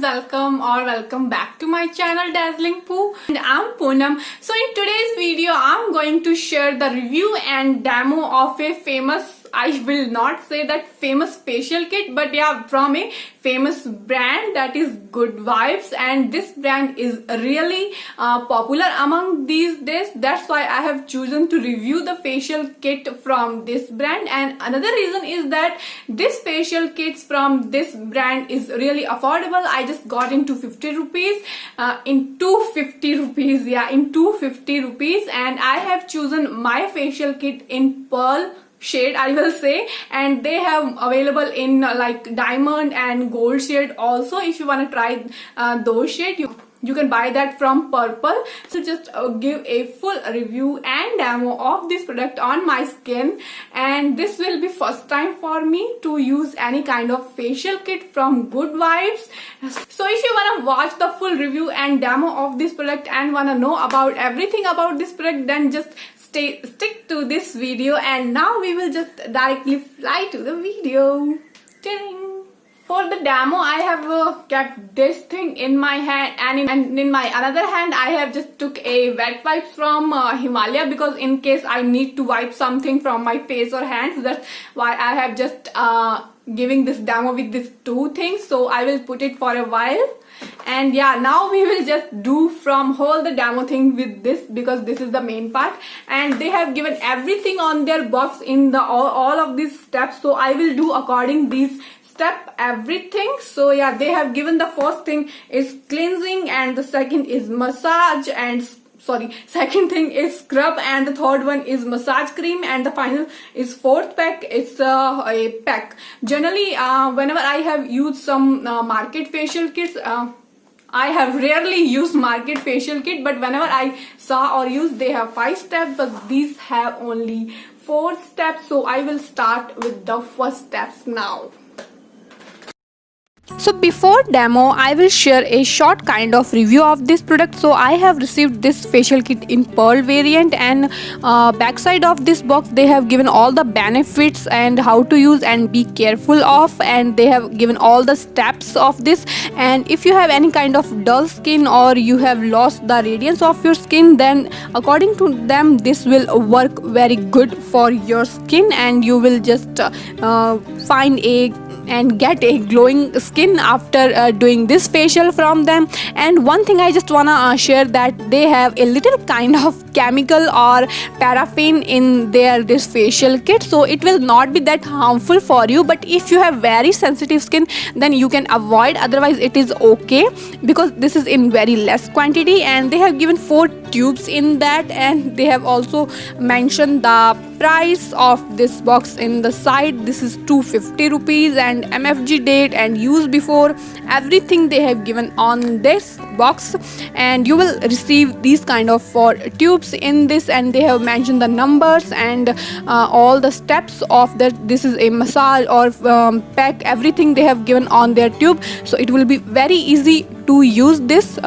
welcome back to my channel Dazzling Poo, and I'm Poonam. So in today's video I'm going to share the review and demo of a famous, I will not say that famous facial kit, but yeah, from a famous brand, that is Good Vibes, and this brand is really popular among these days. That's why I have chosen to review the facial kit from this brand. And another reason is that this facial kits from this brand is really affordable. I just got in 250 rupees, in 250 rupees, in 250 rupees, and I have chosen my facial kit in pearl shade, I will say, and they have available in like diamond and gold shade also. If you want to try those shade, you can buy that from Purple. So just give a full review and demo of this product on my skin, and this will be first time for me to use any kind of facial kit from Good Vibes. So if you want to watch the full review and demo of this product and want to know about everything about this product, then just stick to this video. And now we will just directly fly to the video. Ding. For the demo, I have kept this thing in my hand, and in my another hand I have just took a wet wipes from Himalaya, because in case I need to wipe something from my face or hands, that's why I have just giving this demo with these two things. So I will put it for a while. And yeah, now we will just do from whole the demo thing with this, because this is the main part, and they have given everything on their box in the all of these steps. So I will do according these step everything. So yeah, they have given the first thing is cleansing, and the second is massage, and second thing is scrub, and the third one is massage cream, and the final is fourth pack. It's a pack. Generally whenever I have used some market facial kits, I have rarely used market facial kit, but whenever I saw or used, they have 5 steps, but these have only 4 steps. So I will start with the first steps now. So before demo, I will share a short kind of review of this product. So I have received this facial kit in pearl variant, and backside of this box they have given all the benefits and how to use and be careful of, and they have given all the steps of this. And if you have any kind of dull skin or you have lost the radiance of your skin, then according to them this will work very good for your skin, and you will just find and get a glowing skin after doing this facial from them. And one thing I just wanna share, that they have a little kind of chemical or paraffin in this facial kit, so it will not be that harmful for you. But if you have very sensitive skin, then you can avoid, otherwise it is okay, because this is in very less quantity. And they have given 4 tubes in that, and they have also mentioned the price of this box in the side. This is 250 rupees, and MFG date and use before, everything they have given on this box. And you will receive these kind of 4 tubes in this, and they have mentioned the numbers and all the steps of that. This is a massage or pack, everything they have given on their tube. So it will be very easy to use this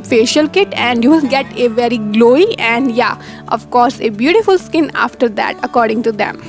facial kit, and you will get a very glowy and yeah, of course, a beautiful skin after that, according to them.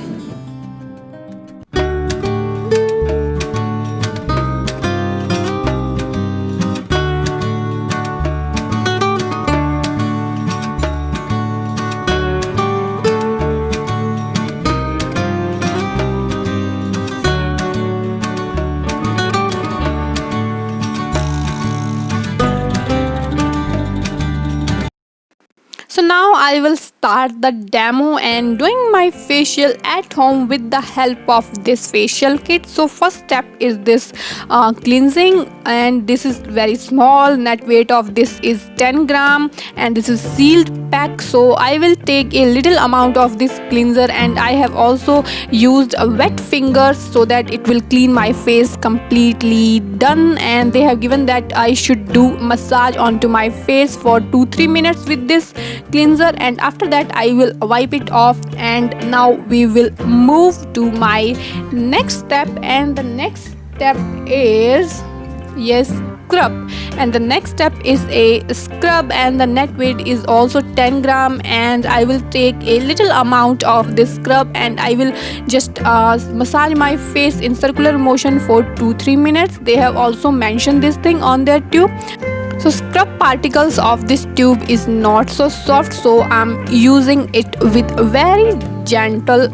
So now I will start the demo and doing my facial at home with the help of this facial kit. So first step is this cleansing, and this is very small. Net weight of this is 10 gram, and this is sealed pack. So I will take a little amount of this cleanser, and I have also used wet fingers so that it will clean my face completely done. And they have given that I should do massage onto my face for 2-3 minutes with this cleanser, and after that I will wipe it off. And now we will move to my next step, and the next step is Yes, scrub. And the next step is a scrub, and the net weight is also 10 gram, and I will take a little amount of this scrub and I will just massage my face in circular motion for 2-3 minutes. They have also mentioned this thing on their tube. So scrub particles of this tube is not so soft, so I'm using it with very gentle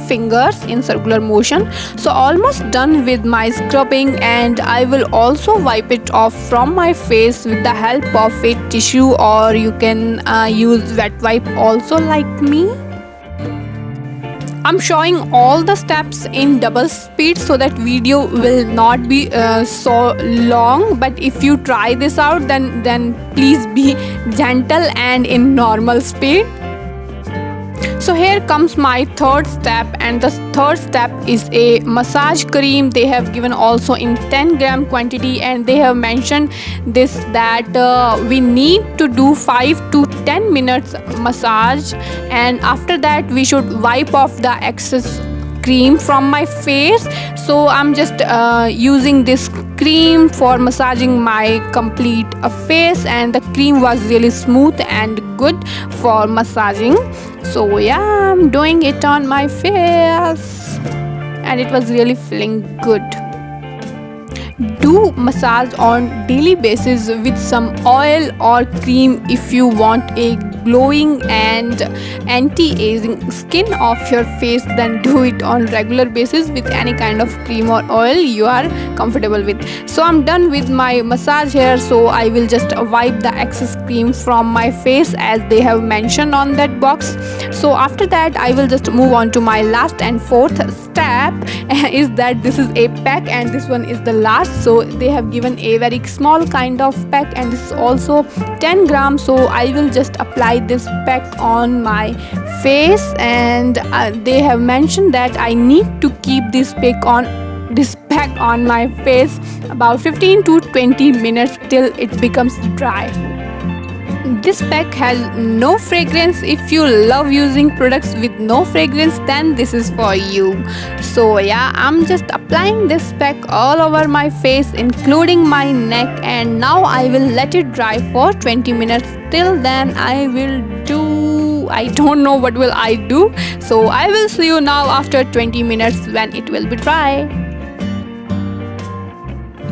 fingers in circular motion. So almost done with my scrubbing, and I will also wipe it off from my face with the help of a tissue, or you can use wet wipe also like me. I'm showing all the steps in double speed so that video will not be so long, but if you try this out, then please be gentle and in normal speed. So here comes my third step, and the third step is a massage cream. They have given also in 10 gram quantity, and they have mentioned this that we need to do 5 to 10 minutes massage, and after that we should wipe off the excess cream from my face. So I'm just using this cream for massaging my complete face, and the cream was really smooth and good for massaging. So yeah, I'm doing it on my face and it was really feeling good. Do massage on daily basis with some oil or cream if you want a glowing and anti-aging skin of your face. Then do it on regular basis with any kind of cream or oil you are comfortable with. So I'm done with my massage here, so I will just wipe the excess cream from my face as they have mentioned on that box. So after that I will just move on to my last and fourth step is that this is a pack, and this one is the last. So they have given a very small kind of pack, and this is also 10 grams. So I will just apply this pack on my face, and they have mentioned that I need to keep this pack on my face about 15 to 20 minutes till it becomes dry. This pack has no fragrance. If you love using products with no fragrance, then this is for you. So yeah, I'm just applying this pack all over my face including my neck, and now I will let it dry for 20 minutes. Till then I don't know what will I do. So I will see you now after 20 minutes when it will be dry.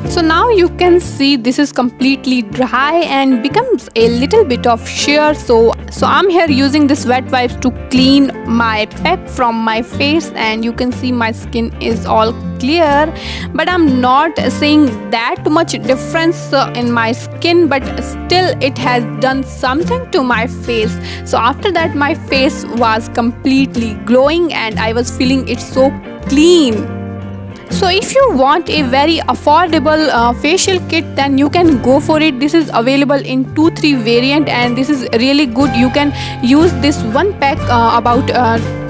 So now you can see this is completely dry and becomes a little bit of sheer. So I'm here using this wet wipes to clean my pack from my face, and you can see my skin is all clear, but I'm not seeing that much difference in my skin, but still it has done something to my face. So after that my face was completely glowing and I was feeling it so clean. So if you want a very affordable facial kit, then you can go for it. This is available in 2-3 variant, and this is really good. You can use this one pack about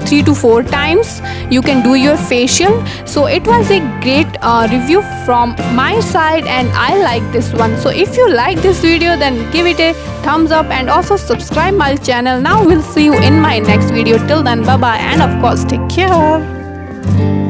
3 to 4 times. You can do your facial. So it was a great review from my side, and I like this one. So if you like this video, then give it a thumbs up and also subscribe my channel. Now we'll see you in my next video. Till then, bye bye, and of course take care.